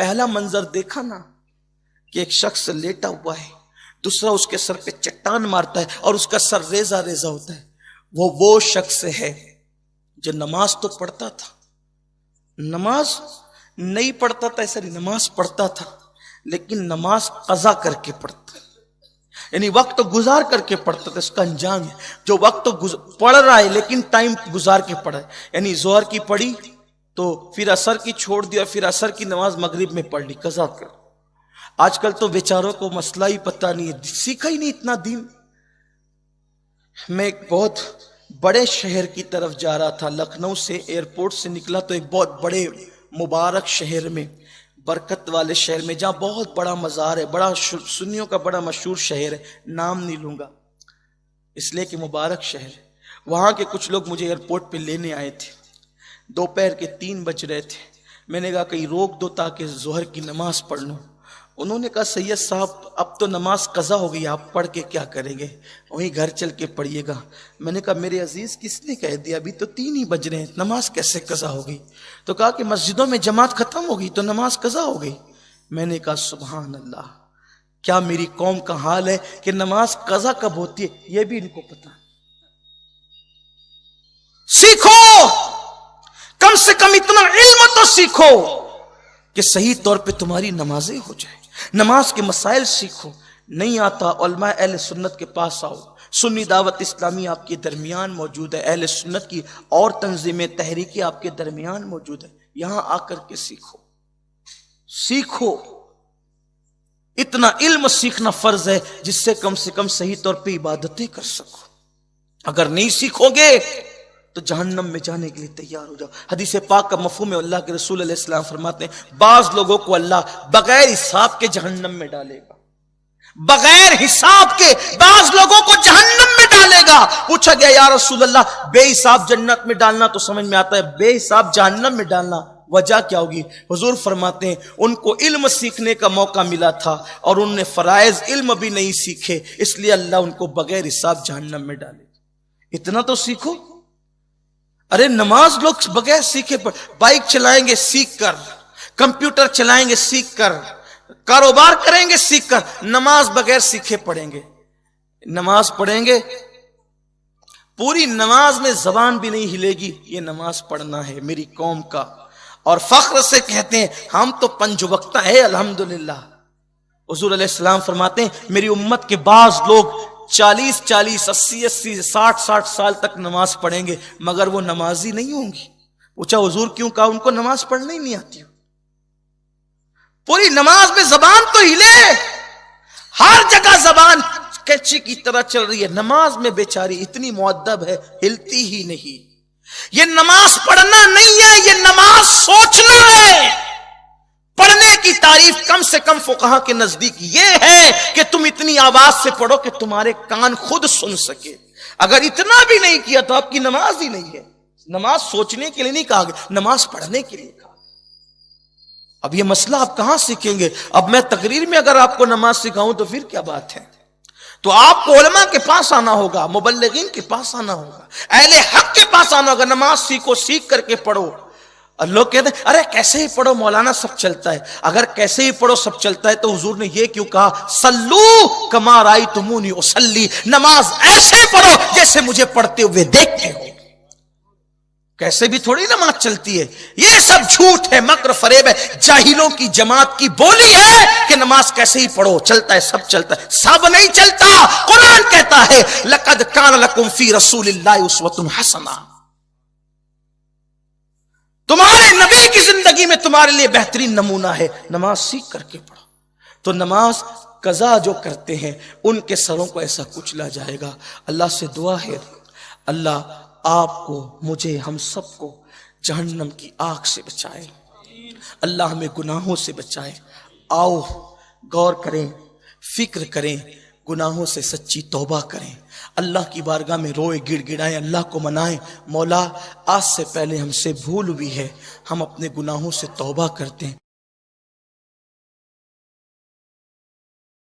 پہلا منظر دیکھا نا کہ ایک شخص لیٹا ہوا ہے، دوسرا اس کے سر پہ چٹان مارتا ہے اور اس کا سر ریزہ ریزہ ہوتا ہے. وہ شخص ہے جو نماز تو پڑھتا تھا، نماز نہیں پڑھتا تھا، ایسا نہیں، نماز پڑھتا تھا لیکن نماز قضا کر کے پڑھتا، یعنی وقت گزار کر کے پڑھتا تھا. اس کا انجام ہے جو وقت پڑھ رہا ہے لیکن ٹائم گزار کے پڑھا ہے، یعنی ظہر کی پڑھی تو پھر عصر کی چھوڑ دی اور پھر عصر کی نماز مغرب میں پڑھ لی، قضا کر. آج کل تو بیچاروں کو مسئلہ ہی پتہ نہیں ہے، سیکھا ہی نہیں اتنا دین. میں ایک بہت بڑے شہر کی طرف جا رہا تھا، لکھنؤ سے ایئرپورٹ سے نکلا تو ایک بہت بڑے مبارک شہر میں، برکت والے شہر میں، جہاں بہت بڑا مزار ہے، بڑا سنیوں کا بڑا مشہور شہر ہے، نام نہیں لوں گا اس لیے کہ مبارک شہر ہے. وہاں کے کچھ لوگ مجھے ایئرپورٹ پہ لینے آئے تھے، دوپہر کے 3 بج رہے تھے. میں نے کہا کہیں روک دو تاکہ ظہر کی نماز پڑھ لوں. انہوں نے کہا سید صاحب اب تو نماز قضا ہو گئی، آپ پڑھ کے کیا کریں گے، وہیں گھر چل کے پڑھیے گا. میں نے کہا میرے عزیز کس نے کہہ دیا ابھی تو 3 ہی بج رہے ہیں، نماز کیسے قضا ہو گئی؟ تو کہا کہ مسجدوں میں جماعت ختم ہو گئی تو نماز قضا ہو گئی. میں نے کہا سبحان اللہ، کیا میری قوم کا حال ہے کہ نماز قضا کب ہوتی ہے یہ بھی ان کو پتا. سیکھو، کم سے کم اتنا علم تو سیکھو کہ صحیح طور پہ تمہاری نمازیں ہو جائیں. نماز کے مسائل سیکھو. نہیں آتا علماء اہل سنت کے پاس آؤ. سنی دعوت اسلامی آپ کے درمیان موجود ہے، اہل سنت کی اور تنظیمیں تحریکی آپ کے درمیان موجود ہے، یہاں آ کر کے سیکھو. سیکھو، اتنا علم سیکھنا فرض ہے جس سے کم صحیح طور پہ عبادتیں کر سکو. اگر نہیں سیکھو گے تو جہنم میں جانے کے لیے تیار ہو جاؤ. حدیث پاک کا مفہوم ہے، اللہ کے رسول علیہ السلام فرماتے ہیں بعض لوگوں کو اللہ بغیر حساب کے جہنم میں ڈالے گا، بغیر حساب کے بعض لوگوں کو جہنم میں ڈالے گا. پوچھا گیا یا رسول اللہ بے حساب جنت میں ڈالنا تو سمجھ میں آتا ہے، بے حساب جہنم میں ڈالنا وجہ کیا ہوگی؟ حضور فرماتے ہیں ان کو علم سیکھنے کا موقع ملا تھا اور انہوں نے فرائض علم بھی نہیں سیکھے، اس لیے اللہ ان کو بغیر حساب جہنم میں ڈالے. اتنا تو سیکھو. ارے نماز لوگ بغیر سیکھے بائک چلائیں گے سیکھ کر، کمپیوٹر چلائیں گے سیکھ کر، کاروبار کریں گے سیکھ کر، نماز بغیر سیکھے پڑھیں گے. نماز پڑھیں گے پوری نماز میں زبان بھی نہیں ہلے گی یہ نماز پڑھنا ہے میری قوم کا، اور فخر سے کہتے ہیں ہم تو 5 وقتہ ہے الحمدللہ. حضور علیہ السلام فرماتے ہیں میری امت کے بعض لوگ 40 80 60 سال تک نماز پڑھیں گے مگر وہ نمازی نہیں ہوں گی. پوچھا حضور کیوں؟ کہا ان کو نماز پڑھنا ہی نہیں آتی. پوری نماز میں زبان تو ہلے، ہر جگہ زبان کیچی کی طرح چل رہی ہے، نماز میں بیچاری اتنی مؤدب ہے ہلتی ہی نہیں. یہ نماز پڑھنا نہیں ہے، یہ نماز سوچنا ہے. پڑھنے کی تعریف کم سے کم فقہا کے نزدیک یہ ہے کہ تم اتنی آواز سے پڑھو کہ تمہارے کان خود سن سکے. اگر اتنا بھی نہیں کیا تو آپ کی نماز ہی نہیں ہے. نماز سوچنے کے لیے نہیں کہا گیا، نماز پڑھنے کے لیے کہا. اب یہ مسئلہ آپ کہاں سیکھیں گے؟ اب میں تقریر میں اگر آپ کو نماز سکھاؤں تو پھر کیا بات ہے؟ تو آپ کو علماء کے پاس آنا ہوگا، مبلغین کے پاس آنا ہوگا، اہل حق کے پاس آنا ہوگا. نماز سیکھو، سیکھ کر کے پڑھو. اور لوگ کہتے ہیں ارے کیسے ہی پڑھو مولانا سب چلتا ہے. اگر کیسے ہی پڑھو سب چلتا ہے تو حضور نے یہ کیوں کہا صلو کما رأیتمونی اصلی، نماز ایسے پڑھو جیسے مجھے پڑھتے ہوئے دیکھتے ہو. کیسے بھی تھوڑی نماز چلتی ہے. یہ سب جھوٹ ہے، مکر فریب ہے، جاہلوں کی جماعت کی بولی ہے کہ نماز کیسے ہی پڑھو چلتا ہے، سب چلتا ہے. سب نہیں چلتا. قرآن کہتا ہے لقد کان لکم فی رسول اللہ اسوۃ حسنہ، تمہارے نبی کی زندگی میں تمہارے لیے بہترین نمونہ ہے. نماز سیکھ کر کے پڑھو. تو نماز قضا جو کرتے ہیں ان کے سروں کو ایسا کچلا جائے گا. اللہ سے دعا ہے اللہ آپ کو، مجھے، ہم سب کو جہنم کی آگ سے بچائے. اللہ ہمیں گناہوں سے بچائے. آؤ غور کریں، فکر کریں، گناہوں سے سچی توبہ کریں، اللہ کی بارگاہ میں روئے گڑ گڑائیں، اللہ کو منائیں. مولا آج سے پہلے ہم سے بھول ہوئی ہے، ہم اپنے گناہوں سے توبہ کرتے ہیں.